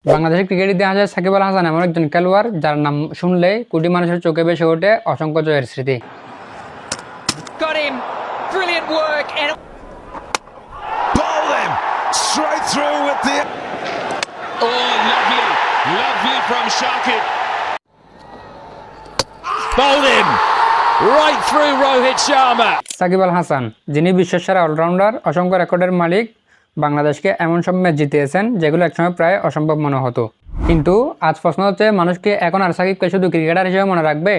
বাংলাদেশের ক্রিকেট ইতিহাসে সাকিব আল হাসান এমন একজন খেলোয়াড় যার নাম শুনলে কোটি মানুষের চোখে ভেসে ওঠে অসংখ্য জয়ের স্মৃতি। Got him. Brilliant work. And Bowl him straight through with the. Oh, lovely from Shakib. Bowled him right through Rohit Sharma. Shakib Al Hasan, যিনি বিশ্বসেরা অলরাউন্ডার, অসংখ্য রেকর্ডের মালিক, বাংলাদেশকে এমন সব ম্যাচ জিতিয়েছেন যেগুলো একসময় প্রায় অসম্ভব মনে হতো। কিন্তু আজ প্রশ্ন হচ্ছে, মানুষকে এখন আর সাকিবকে শুধু ক্রিকেটার হিসেবে মনে রাখবে,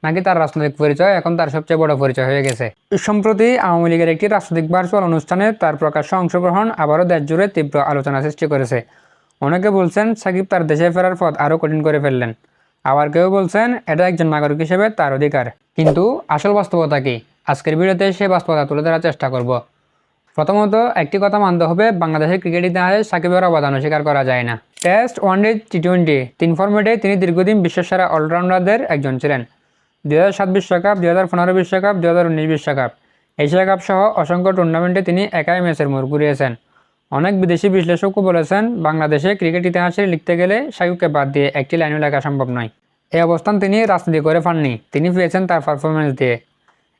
নাকি তার রাজনৈতিক পরিচয় এখন তার সবচেয়ে বড় পরিচয় হয়ে গেছে? সম্প্রতি আওয়ামী লীগের একটি রাজনৈতিক ভার্চুয়াল অনুষ্ঠানে তার প্রকাশ্য অংশগ্রহণ আবারও দেশ জুড়ে তীব্র আলোচনা সৃষ্টি করেছে। অনেকে বলছেন সাকিব তার দেশে ফেরার পথ আরও কঠিন করে ফেললেন, আবার কেউ বলছেন এটা একজন নাগরিক হিসেবে তার অধিকার। কিন্তু আসল বাস্তবতা কি? আজকের ভিডিওতে সে বাস্তবতা তুলে ধরার চেষ্টা করব। প্রথমত, একটি কথা মানতে হবে, বাংলাদেশের ক্রিকেট ইতিহাসে সাকিবের অবদান অস্বীকার করা যায় না। টেস্ট, ওয়ানডে, টি-20 তিন ফরম্যাটে তিনি দীর্ঘদিন বিশ্বসেরা অলরাউন্ডারদের একজন ছিলেন। 2007 বিশ্বকাপ, 2015 বিশ্বকাপ, 2019 বিশ্বকাপ, এশিয়া কাপ সহ অসংখ্য টুর্নামেন্টে তিনি একাই ম্যাচের মোড় ঘুরিয়েছেন। অনেক বিদেশি বিশ্লেষকও বলেছেন, বাংলাদেশে ক্রিকেট ইতিহাসে লিখতে গেলে সাকিবকে বাদ দিয়ে একটি লাইনও লেখা সম্ভব নয়। এই অবস্থান তিনি রাজনীতি করে পাননি, তিনি পেয়েছেন তার পারফরমেন্স দিয়ে।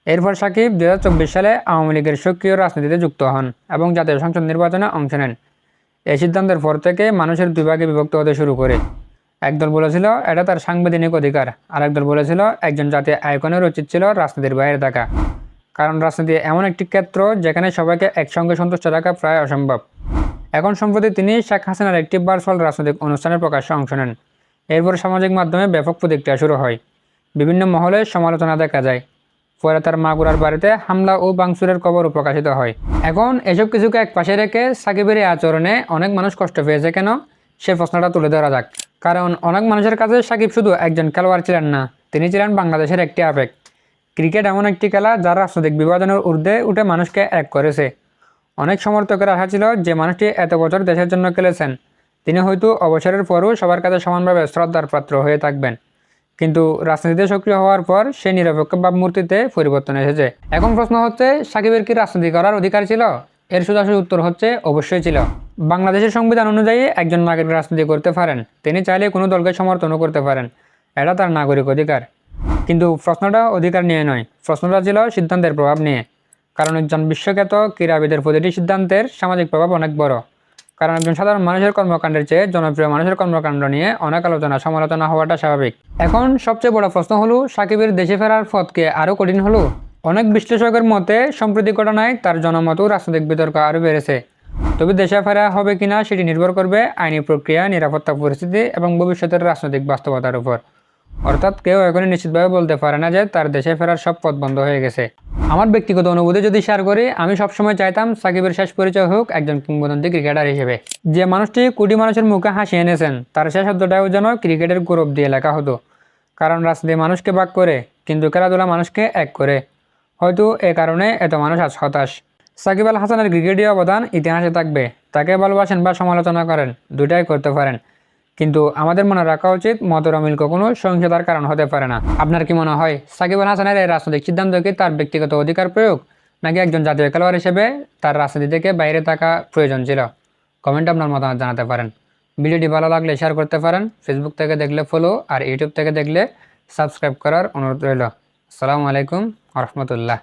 এরপর সাকিব 2024 সালে আওয়ামী লীগের সক্রিয় রাজনীতিতে যুক্ত হন এবং জাতীয় সংসদ নির্বাচনে অংশ নেন। এই সিদ্ধান্তের পর থেকে মানুষের দুই ভাগে বিভক্ত হতে শুরু করে। একদল বলেছিল এটা তার সাংবিধানিক অধিকার, আর একদল বলেছিল একজন জাতীয় আইকনের উচিত ছিল রাজনীতির বাইরে থাকা, কারণ রাজনীতি এমন একটি ক্ষেত্র যেখানে সবাইকে একসঙ্গে সন্তুষ্ট রাখা প্রায় অসম্ভব। এখন সম্প্রতি তিনি শেখ হাসিনার একটি ভার্চুয়াল রাজনৈতিক অনুষ্ঠানের প্রকাশ্যে অংশ নেন। এরপর সামাজিক মাধ্যমে ব্যাপক প্রতিক্রিয়া শুরু হয়, বিভিন্ন মহলে সমালোচনা দেখা যায়। পরে তার মাগুরার বাড়িতে হামলা ও ভাঙচুরের খবরও প্রকাশিত হয়। এখন এসব কিছুকে এক পাশে রেখে সাকিবের এই আচরণে অনেক মানুষ কষ্ট পেয়েছে কেন, সে প্রশ্নটা তুলে ধরা যাক। কারণ অনেক মানুষের কাছে সাকিব শুধু একজন খেলোয়াড় ছিলেন না, তিনি ছিলেন বাংলাদেশের একটি আবেগ। ক্রিকেট এমন একটি খেলা যার রাজনৈতিক বিভাজনের ঊর্ধ্বে উঠে মানুষকে এক করেছে। অনেক সমর্থকের আশা ছিল যে মানুষটি এত বছর দেশের জন্য খেলেছেন, তিনি হয়তো অবসরের পরও সবার কাছে সমানভাবে শ্রদ্ধার পাত্র হয়ে থাকবেন। কিন্তু রাজনীতিতে সক্রিয় হওয়ার পর সে নিরপেক্ষ ভাবমূর্তিতে পরিবর্তন এসেছে। এখন প্রশ্ন হচ্ছে, সাকিবের কি রাজনীতি করার অধিকার ছিল? এর সোজাসুজি উত্তর হচ্ছে অবশ্যই ছিল। বাংলাদেশের সংবিধান অনুযায়ী একজন নাগরিক রাজনীতি করতে পারেন, তিনি চাইলে কোনো দলকে সমর্থনও করতে পারেন, এটা তার নাগরিক অধিকার। কিন্তু প্রশ্নটা অধিকার নিয়ে নয়, প্রশ্নটা ছিল সিদ্ধান্তের প্রভাব নিয়ে। কারণ একজন বিশ্বখ্যাত ক্রীড়াবিদের প্রতিটি সিদ্ধান্তের সামাজিক প্রভাব অনেক বড়। কারণ একজন সাধারণ মানুষের কর্মকাণ্ডের চেয়ে জনপ্রিয় মানুষের কর্মকাণ্ড নিয়ে অনেক আলোচনা সমালোচনা হওয়াটা স্বাভাবিক। এখন সবচেয়ে বড় প্রশ্ন হলো, সাকিবের দেশে ফেরার পথকে আরও কঠিন হলো। অনেক বিশ্লেষকের মতে সম্প্রতি ঘটনায় তার জনমত ও রাজনৈতিক বিতর্ক আরও বেড়েছে। তবে দেশে ফেরা হবে কিনা সেটি নির্ভর করবে আইনি প্রক্রিয়া, নিরাপত্তা পরিস্থিতি এবং ভবিষ্যতের রাজনৈতিক বাস্তবতার উপর। অর্থাৎ কেউ এখনই নিশ্চিতভাবে বলতে পারে না যে তার দেশে ফেরার সব পথ বন্ধ হয়ে গেছে। আমার ব্যক্তিগত অনুভূতি যদি শেয়ার করি, আমি সবসময় চাইতাম সাকিবের শেষ পরিচয় হোক একজন কিংবদন্তি ক্রিকেটার হিসেবে। যে মানুষটি কোটি মানুষের মুখে হাসি এনেছেন, তার শেষ শব্দটাও যেন ক্রিকেটের গৌরব দিয়ে লেখা হতো। কারণ রাজনীতি মানুষকে ভাগ করে, কিন্তু খেলাধুলা মানুষকে এক করে। হয়তো এ কারণে এত মানুষ আজ হতাশ। সাকিব আল হাসানের ক্রিকেটীয় অবদান ইতিহাসে থাকবে। তাকে ভালোবাসেন বা সমালোচনা করেন, দুটাই করতে পারেন। কিন্তু আমাদের মনে রাখা উচিত, মতের অমিল কখনো সহিংসতার কারণ হতে পারে না। আপনার কি মনে হয়, সাকিব আল হাসানের এই রাজনৈতিক সিদ্ধান্ত কি তার ব্যক্তিগত অধিকার প্রয়োগ, নাকি একজন জাতীয় খেলোয়াড় হিসেবে তার রাজনীতি থেকে বাইরে থাকা প্রয়োজন ছিল? কমেন্টে আপনার মতামত জানাতে পারেন। ভিডিওটি ভালো লাগলে শেয়ার করতে পারেন। ফেসবুক থেকে দেখলে ফলো, আর ইউটিউব থেকে দেখলে সাবস্ক্রাইব করার অনুরোধ রইল। আসসালামু আলাইকুম ওয়া রাহমাতুল্লাহ।